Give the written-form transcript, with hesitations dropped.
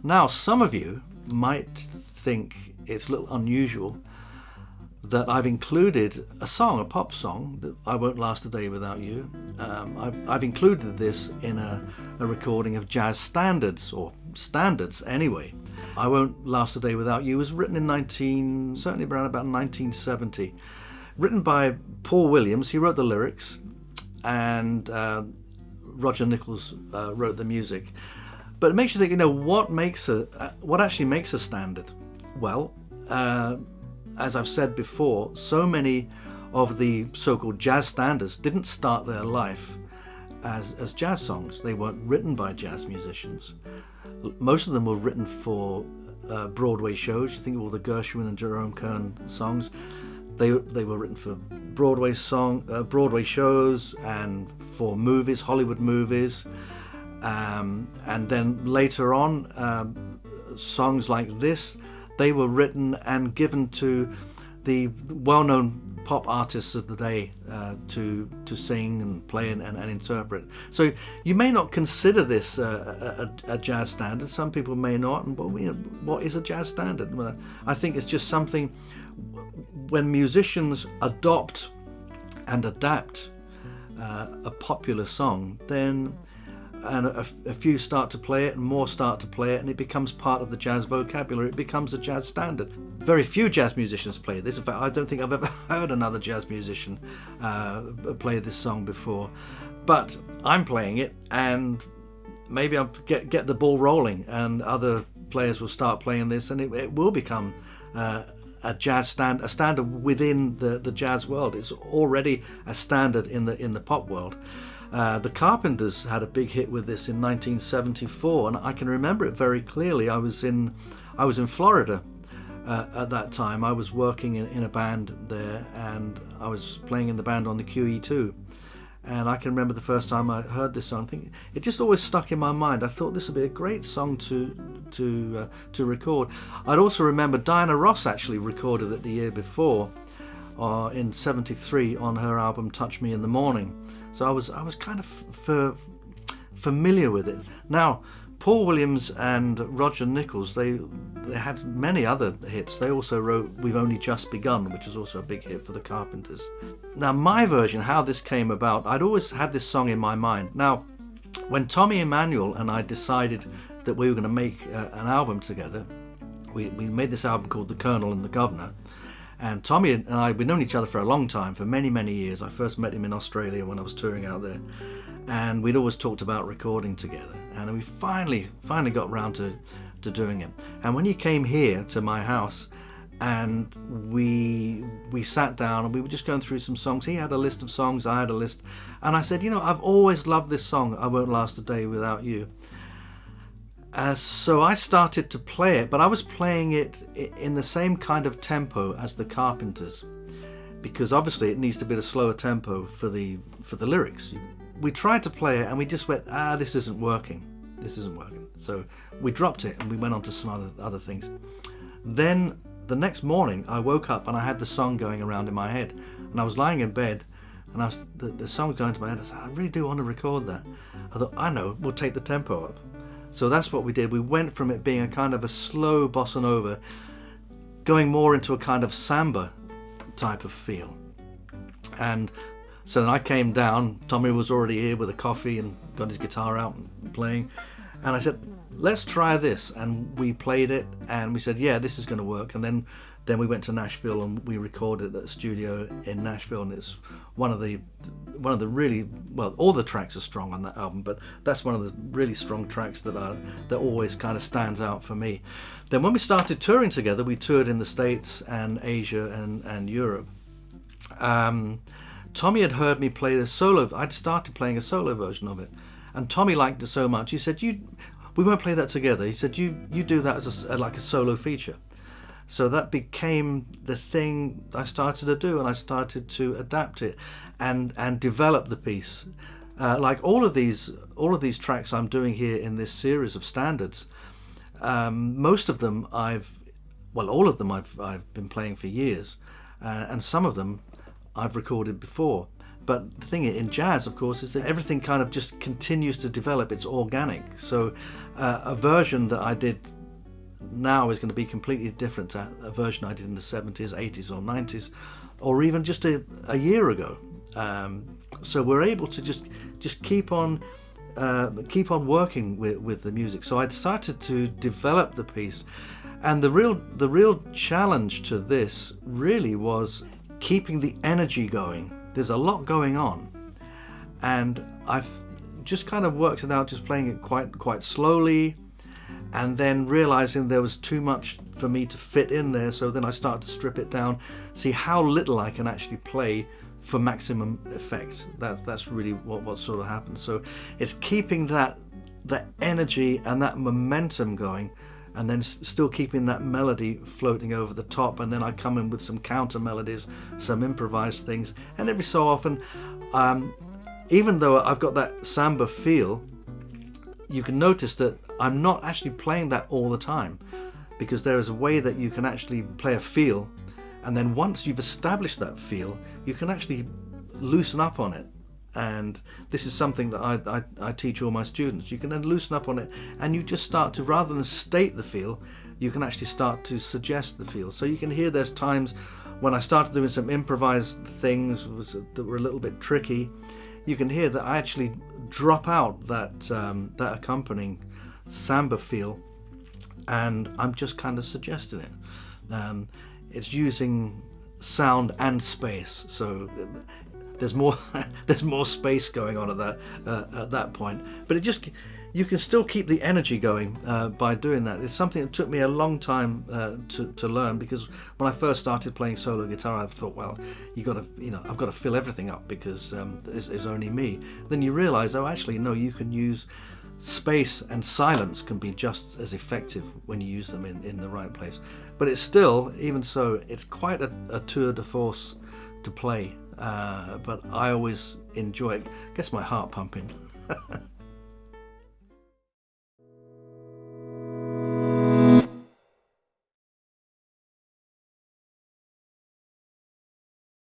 Now, some of you might think it's a little unusual that I've included a song, a pop song, that I Won't Last a Day Without You. I've included this in a recording of jazz standards, or standards anyway. I Won't Last a Day Without You was written in certainly around about 1970. Written by Paul Williams. He wrote the lyrics, and Roger Nichols wrote the music. But it makes you think, what actually makes a standard? Well, as I've said before, so many of the so-called jazz standards didn't start their life as jazz songs. They weren't written by jazz musicians. Most of them were written for Broadway shows. You think of all the Gershwin and Jerome Kern songs. They were written for Broadway shows and for movies, Hollywood movies. And then later on, songs like this, they were written and given to the well-known pop artists of the day to sing and play and interpret. So you may not consider this a jazz standard. Some people may not. And what is a jazz standard? Well, I think it's just something when musicians adopt and adapt a popular song, then a few start to play it and more start to play it, and it becomes part of the jazz vocabulary. It becomes a jazz standard. Very few jazz musicians play this. In fact, I don't think I've ever heard another jazz musician play this song before. But I'm playing it, and maybe I'll get the ball rolling, and other players will start playing this, and it will become a standard within the jazz world. It's already a standard in the pop world. The Carpenters had a big hit with this in 1974, and I can remember it very clearly. I was in Florida at that time. I was working in a band there, and I was playing in the band on the QE2. And I can remember the first time I heard this song. I think it just always stuck in my mind. I thought this would be a great song to record. I'd also remember Diana Ross actually recorded it the year before, in '73 on her album Touch Me in the Morning. So I was kind of familiar with it. Now, Paul Williams and Roger Nichols, they had many other hits. They also wrote We've Only Just Begun, which is also a big hit for the Carpenters. Now, my version, how this came about, I'd always had this song in my mind. Now, when Tommy Emmanuel and I decided that we were going to make an album together, we made this album called The Colonel and the Governor. And Tommy and I, we'd known each other for a long time, for many, many years. I first met him in Australia when I was touring out there. And we'd always talked about recording together. And we finally got around to doing it. And when he came here to my house, and we sat down and we were just going through some songs. He had a list of songs, I had a list. And I said, I've always loved this song, I Won't Last a Day Without You. So I started to play it, but I was playing it in the same kind of tempo as the Carpenters, because obviously it needs to be a slower tempo for the lyrics. We tried to play it and we just went, this isn't working. So we dropped it and we went on to some other things. Then the next morning I woke up and I had the song going around in my head, and I was lying in bed and the song was going to my head. I said, I really do want to record that. I thought, I know, we'll take the tempo up. So that's what we did. We went from it being a kind of a slow bossa nova, going more into a kind of samba type of feel. And so then I came down. Tommy was already here with a coffee and got his guitar out and playing. And I said, let's try this. And we played it and we said, yeah, this is going to work. And then we went to Nashville and we recorded at a studio in Nashville. And it's one of the really, well, all the tracks are strong on that album, but that's one of the really strong tracks that always kind of stands out for me. Then when we started touring together, we toured in the States and Asia and Europe. Tommy had heard me play the solo. I'd started playing a solo version of it, and Tommy liked it so much. He said, we won't play that together. He said, you do that as like a solo feature. So that became the thing I started to do, and I started to adapt it and develop the piece. Like all of these tracks I'm doing here in this series of standards, most of them all of them I've been playing for years, and some of them I've recorded before. But the thing in jazz, of course, is that everything kind of just continues to develop. It's organic. So a version that I did now is going to be completely different to a version I did in the 70s, 80s or 90s, or even just a year ago. So we're able to just keep on working with the music. So I started to develop the piece, and the real challenge to this really was keeping the energy going. There's a lot going on, and I've just kind of worked it out, just playing it quite slowly, and then realizing there was too much for me to fit in there. So then I started to strip it down, see how little I can actually play for maximum effect. That's really what sort of happened. So it's keeping that energy and that momentum going, and then still keeping that melody floating over the top, and then I come in with some counter melodies, some improvised things, and every so often, even though I've got that samba feel, you can notice that I'm not actually playing that all the time, because there is a way that you can actually play a feel, and then once you've established that feel, you can actually loosen up on it. And this is something that I teach all my students. You can then loosen up on it, and you just start to, rather than state the feel, you can actually start to suggest the feel. So you can hear there's times when I started doing some improvised things that were a little bit tricky. You can hear that I actually drop out that accompanying samba feel, and I'm just kind of suggesting it. It's using sound and space, so there's more space going on at that point. But you can still keep the energy going by doing that. It's something that took me a long time to learn, because when I first started playing solo guitar, I thought, well, I've got to fill everything up because it's only me. Then you realize, oh, actually, no, you can use space, and silence can be just as effective when you use them in the right place. But it's still, even so, it's quite a tour de force to play. But I always enjoy it. Gets my heart pumping.